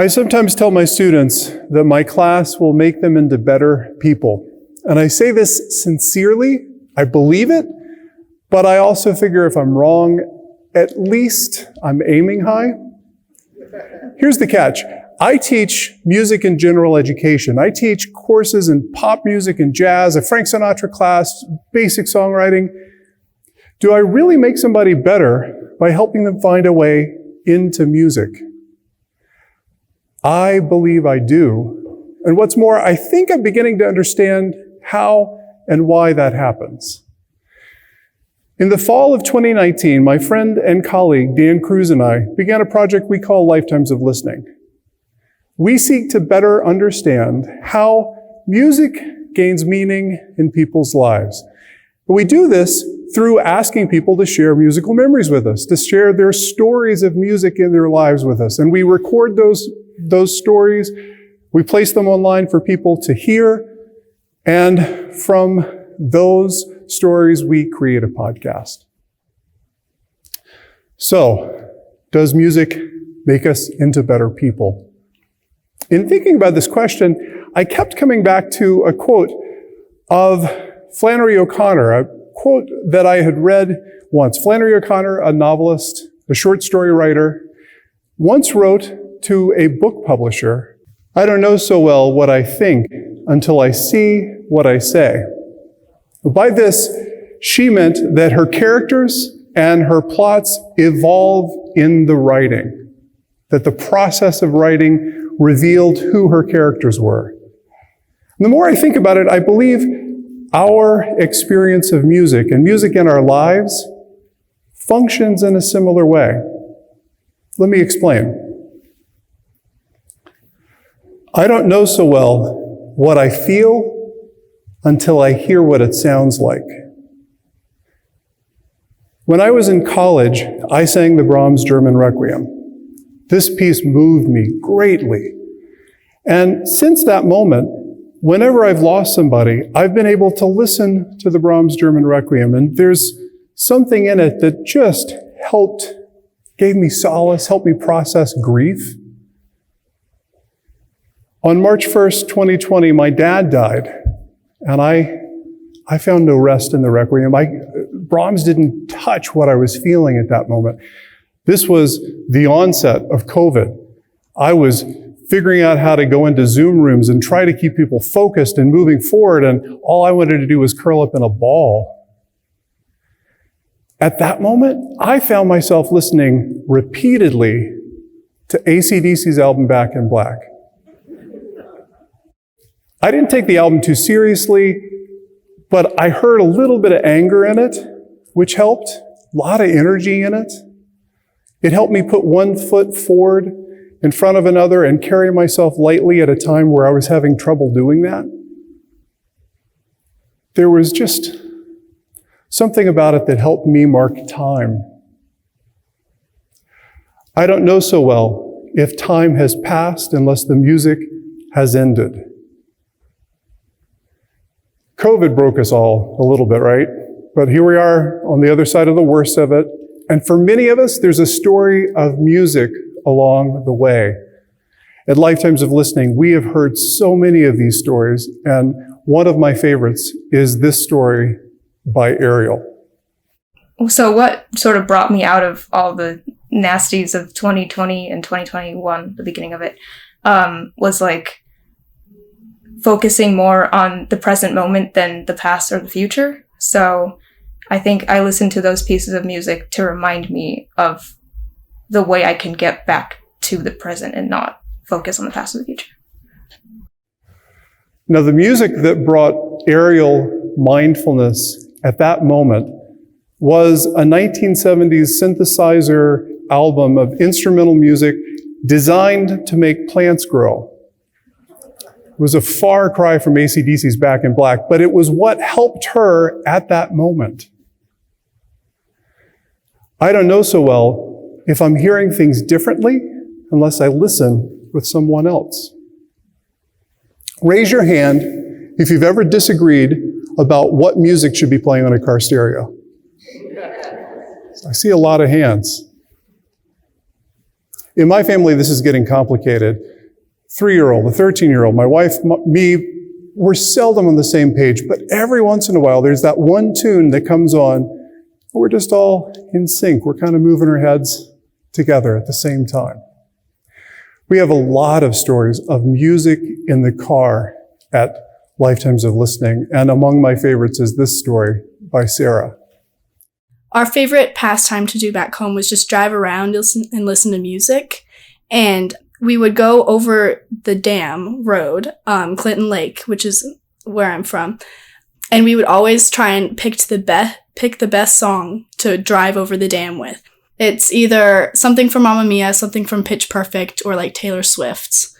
I sometimes tell my students that my class will make them into better people. And I say this sincerely. I believe it, but I also figure if I'm wrong, at least I'm aiming high. Here's the catch. I teach music and general education. I teach courses in pop music and jazz, a Frank Sinatra class, basic songwriting. Do I really make somebody better by helping them find a way into music? I believe I do. And what's more, I think I'm beginning to understand how and why that happens. In the fall of 2019, my friend and colleague, Dan Cruz, and I began a project we call Lifetimes of Listening. We seek to better understand how music gains meaning in people's lives. But we do this through asking people to share musical memories with us, to share their stories of music in their lives with us. And we record those stories. We place them online for people to hear. And from those stories, we create a podcast. So, does music make us into better people? In thinking about this question, I kept coming back to a quote of Flannery O'Connor, a quote that I had read once. Flannery O'Connor, a novelist, a short story writer, once wrote to a book publisher, "I don't know so well what I think until I see what I say." By this, she meant that her characters and her plots evolve in the writing, that the process of writing revealed who her characters were. And the more I think about it, I believe our experience of music and music in our lives functions in a similar way. Let me explain. I don't know so well what I feel until I hear what it sounds like. When I was in college, I sang the Brahms German Requiem. This piece moved me greatly. And since that moment, whenever I've lost somebody, I've been able to listen to the Brahms German Requiem, and there's something in it that just gave me solace, helped me process grief. On March 1st, 2020, my dad died, and I found no rest in the Requiem. Brahms didn't touch what I was feeling at that moment. This was the onset of COVID. I was figuring out how to go into Zoom rooms and try to keep people focused and moving forward, and all I wanted to do was curl up in a ball. At that moment, I found myself listening repeatedly to AC/DC's album Back in Black. I didn't take the album too seriously, but I heard a little bit of anger in it, which helped, a lot of energy in it. It helped me put one foot forward in front of another and carry myself lightly at a time where I was having trouble doing that. There was just something about it that helped me mark time. I don't know so well if time has passed unless the music has ended. COVID broke us all a little bit, right? But here we are on the other side of the worst of it. And for many of us, there's a story of music along the way. At Lifetimes of Listening, we have heard so many of these stories, and one of my favorites is this story by Ariel. So what sort of brought me out of all the nasties of 2020 and 2021, the beginning of it, was like focusing more on the present moment than the past or the future. So I think I listened to those pieces of music to remind me of the way I can get back to the present and not focus on the past or the future. Now, the music that brought Ariel mindfulness at that moment was a 1970s synthesizer album of instrumental music designed to make plants grow. It was a far cry from AC/DC's Back in Black, but it was what helped her at that moment. I don't know so well if I'm hearing things differently unless I listen with someone else. Raise your hand if you've ever disagreed about what music should be playing on a car stereo. I see a lot of hands. In my family, this is getting complicated. 3-year-old, a 13-year-old, my wife, me, we're seldom on the same page, but every once in a while, there's that one tune that comes on, and we're just all in sync. We're kind of moving our heads together at the same time. We have a lot of stories of music in the car at Lifetimes of Listening, and among my favorites is this story by Sarah. Our favorite pastime to do back home was just drive around and listen to music. And we would go over the dam road, Clinton Lake, which is where I'm from. And we would always try and pick the best song to drive over the dam with. It's either something from Mamma Mia, something from Pitch Perfect, or like Taylor Swift's.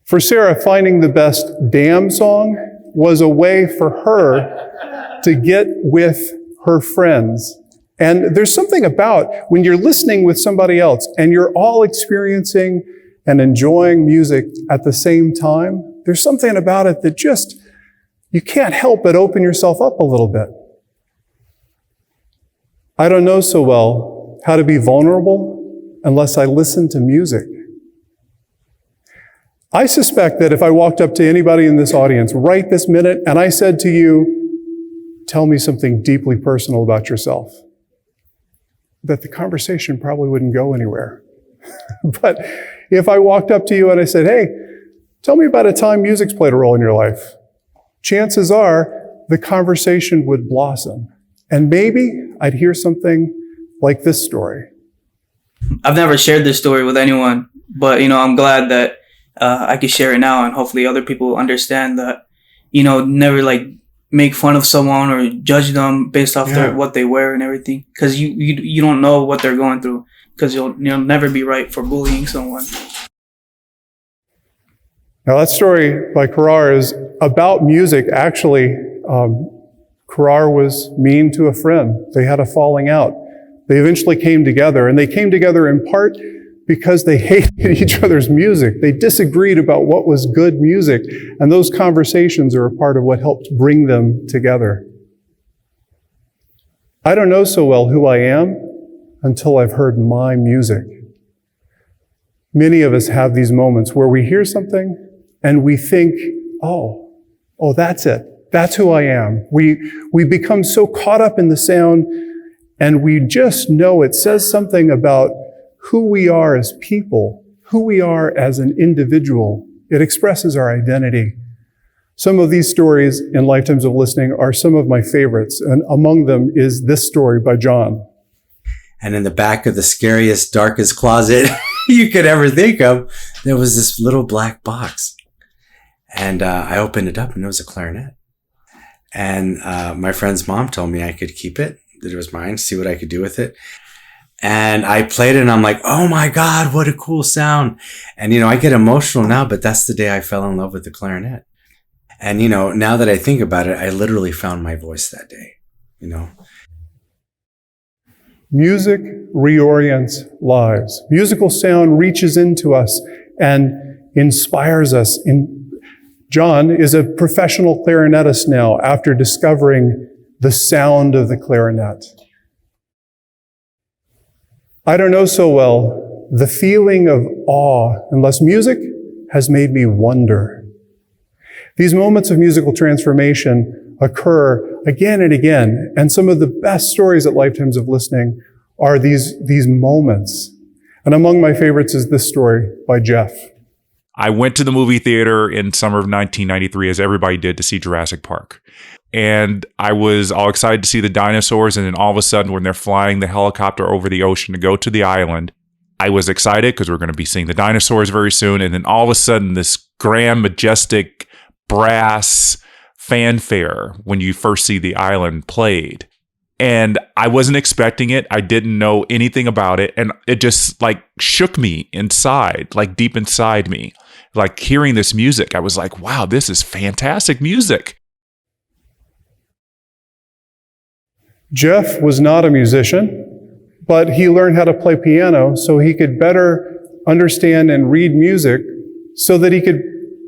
For Sarah, finding the best dam song was a way for her to get with her friends. And there's something about when you're listening with somebody else and you're all experiencing and enjoying music at the same time, there's something about it that just, you can't help but open yourself up a little bit. I don't know so well how to be vulnerable unless I listen to music. I suspect that if I walked up to anybody in this audience right this minute and I said to you, tell me something deeply personal about yourself, that the conversation probably wouldn't go anywhere. But if I walked up to you and I said, hey, tell me about a time music's played a role in your life, chances are the conversation would blossom. And maybe I'd hear something like this story. I've never shared this story with anyone, but, I'm glad that I could share it now, and hopefully other people understand that, never make fun of someone or judge them based off what they wear and everything, because you don't know what they're going through, because you'll never be right for bullying someone. Now that story by Karar is about music. Actually, Karar was mean to a friend. They had a falling out. They eventually came together, and they came together in part because they hated each other's music. They disagreed about what was good music, and those conversations are a part of what helped bring them together. I don't know so well who I am until I've heard my music. Many of us have these moments where we hear something and we think, oh, that's it. That's who I am. We become so caught up in the sound, and we just know it says something about who we are as people, who we are as an individual. It expresses our identity. Some of these stories in Lifetimes of Listening are some of my favorites, and among them is this story by John. And in the back of the scariest, darkest closet you could ever think of, there was this little black box. And I opened it up, and it was a clarinet. And my friend's mom told me I could keep it, that it was mine, see what I could do with it. And I played it, and I'm like, oh my God, what a cool sound. And, I get emotional now, but that's the day I fell in love with the clarinet. And, now that I think about it, I literally found my voice that day, Music reorients lives. Musical sound reaches into us and inspires us. John is a professional clarinetist now after discovering the sound of the clarinet. I don't know so well the feeling of awe unless music has made me wonder. These moments of musical transformation occur again and again, and some of the best stories at Lifetimes of Listening are these moments. And among my favorites is this story by Jeff. I went to the movie theater in summer of 1993, as everybody did, to see Jurassic Park. And I was all excited to see the dinosaurs. And then all of a sudden, when they're flying the helicopter over the ocean to go to the island, I was excited because we're going to be seeing the dinosaurs very soon. And then all of a sudden, this grand, majestic brass fanfare when you first see the island played. And I wasn't expecting it. I didn't know anything about it. And it just shook me inside, deep inside me. Hearing this music, I was like, wow, this is fantastic music. Jeff was not a musician, but he learned how to play piano so he could better understand and read music so that he could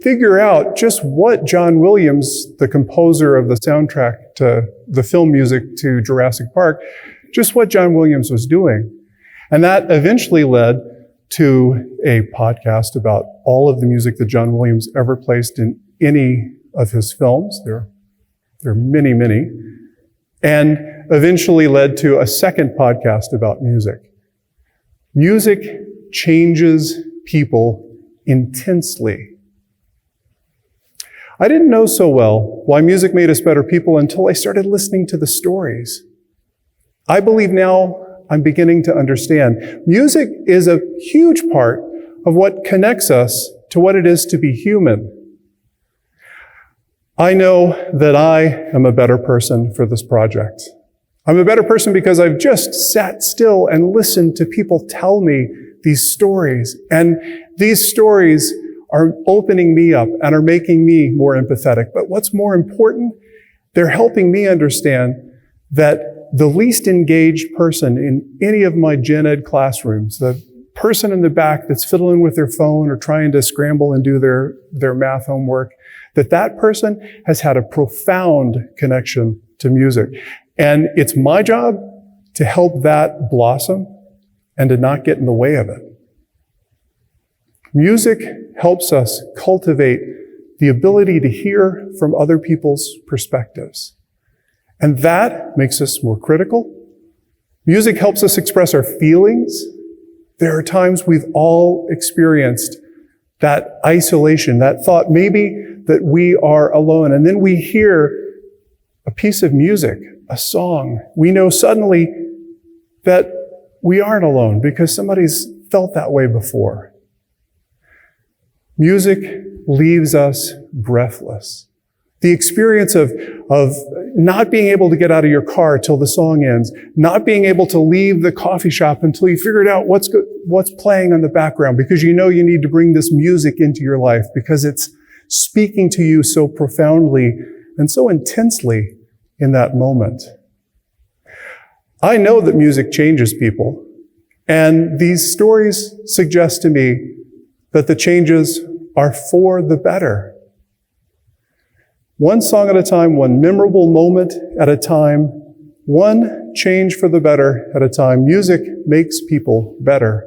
figure out just what John Williams, the composer of the soundtrack to the film music to Jurassic Park, just what John Williams was doing. And that eventually led to a podcast about all of the music that John Williams ever placed in any of his films. There are many, many. And eventually led to a second podcast about music. Music changes people intensely. I didn't know so well why music made us better people until I started listening to the stories. I believe now I'm beginning to understand. Music is a huge part of what connects us to what it is to be human. I know that I am a better person for this project. I'm a better person because I've just sat still and listened to people tell me these stories. And these stories are opening me up and are making me more empathetic. But what's more important, they're helping me understand that the least engaged person in any of my gen ed classrooms, the person in the back that's fiddling with their phone or trying to scramble and do their math homework, that person has had a profound connection to music. And it's my job to help that blossom and to not get in the way of it. Music helps us cultivate the ability to hear from other people's perspectives. And that makes us more critical. Music helps us express our feelings. There are times we've all experienced that isolation, that thought maybe that we are alone. And then we hear a piece of music, a song. We know suddenly that we aren't alone because somebody's felt that way before. Music leaves us breathless. The experience of not being able to get out of your car till the song ends, not being able to leave the coffee shop until you figured out what's playing in the background because you know you need to bring this music into your life because it's speaking to you so profoundly and so intensely in that moment. I know that music changes people, and these stories suggest to me that the changes are for the better. One song at a time, one memorable moment at a time, one change for the better at a time. Music makes people better,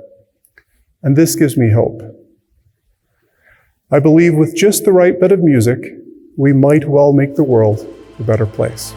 and this gives me hope. I believe with just the right bit of music, we might well make the world a better place.